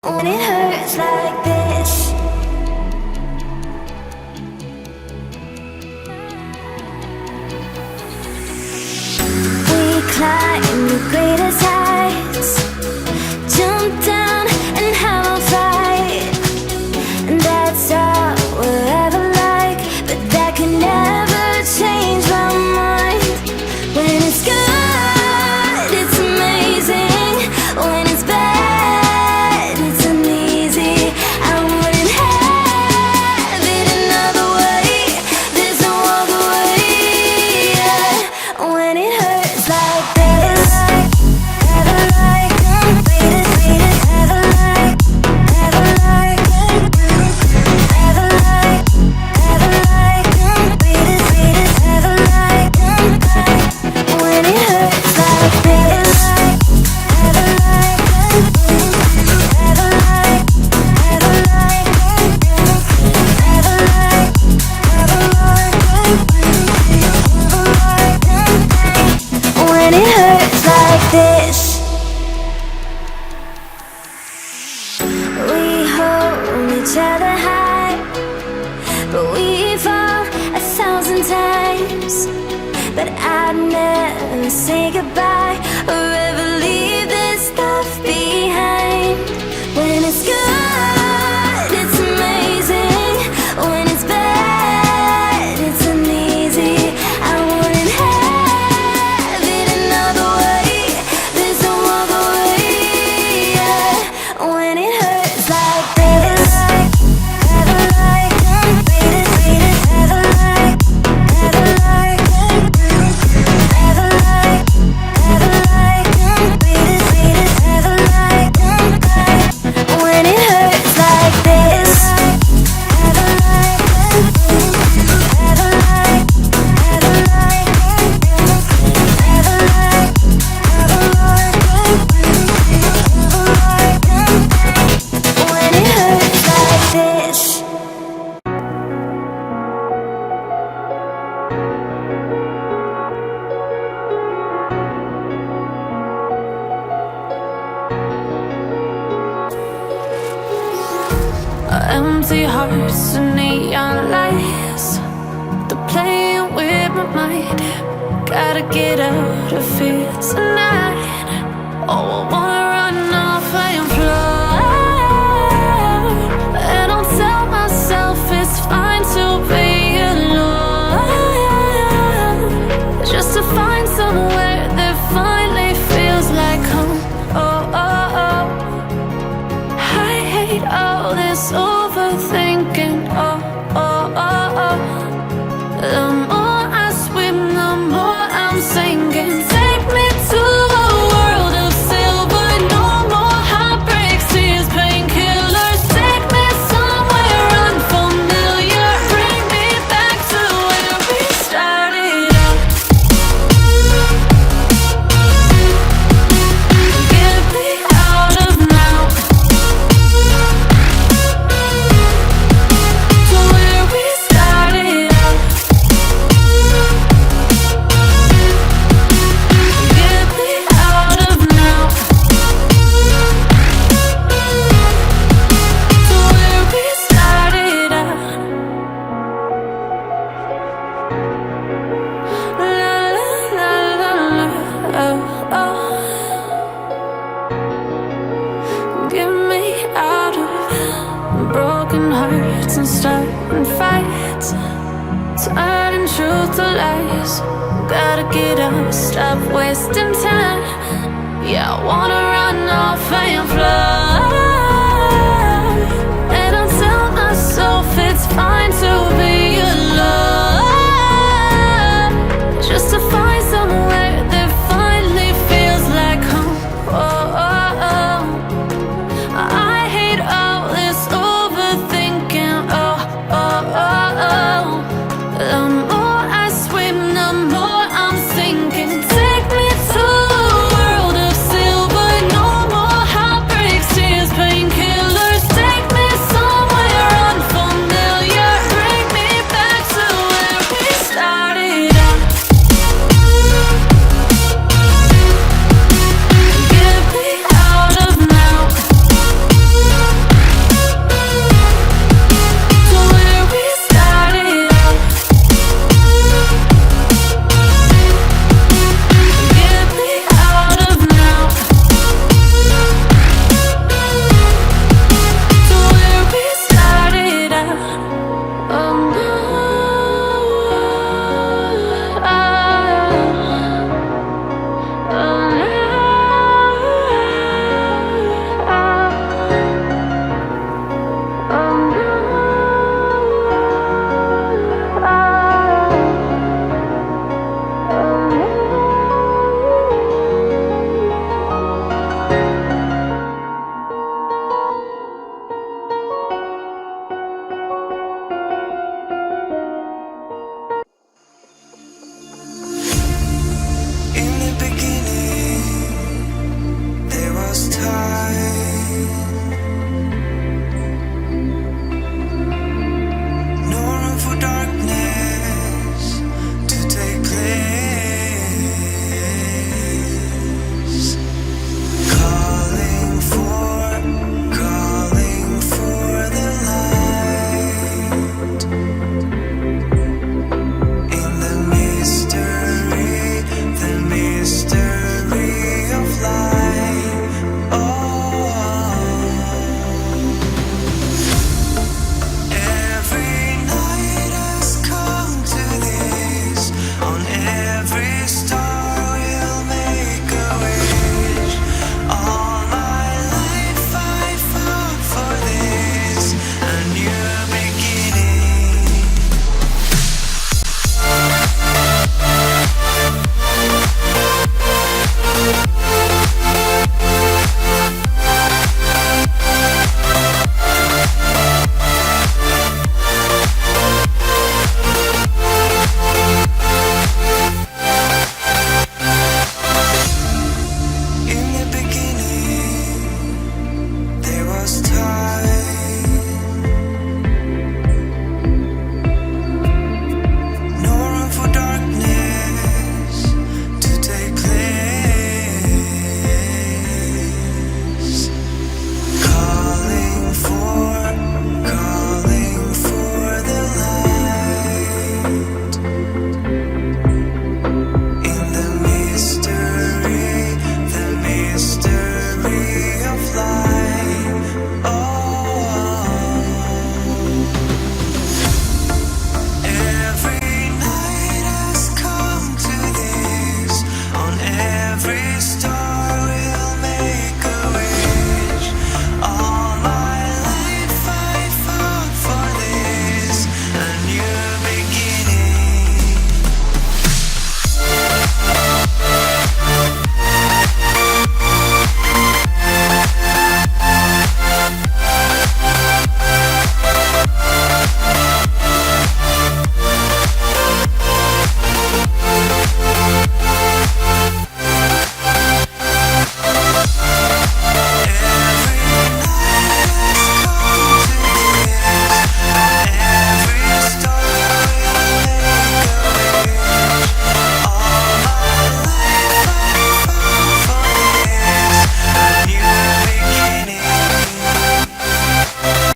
When it hurts like this, we climb the greatest heights, jump down and have a fight. And that's all we'll ever like, but that can never change my mind. When it's good, it's amazing. When it's bad, it's uneasy. I wouldn't have it another way. There's no other way. Yeah. When it hurts like this, ever like, beat it, ever like, ever like, ever like, beat it, ever like. When it hurts like this, ever like, ever like, ever like, ever like, ever like. When it hurts like this, we hold each other high, but we fall 1,000 times. But I'd never say goodbye or ever leave this stuff behind. When it's good, it's amazing. When it's bad, it's uneasy. I wouldn't have it another way. There's no other way. Yeah. When it hurts like this, ever like, beat it, ever like, ever like, ever like, beat it, ever like. When it hurts like this, ever like, ever like, ever like, ever like, when it hurts like this. Empty hearts and neon lights, they're playing with my mind. Gotta get out of here tonight. Oh, I wanna run off and fly. And I'll tell myself it's fine to be alone, just to find somewhere that finally feels like home. Oh, oh, oh. I hate all this overthinking. Oh, oh, oh, oh. The more I swim, the more I'm sinking. Take me to a world of silver. No more heartbreaks, tears, painkillers. Take me somewhere unfamiliar. Bring me back to where we started out. Get me out of now, to where we started out. Get me out of now, to where we started out. La la la la la, oh oh. Get me out of broken hearts and starting fights, turning truth to lies. Gotta get up, stop wasting time. Yeah, I wanna run off and fly.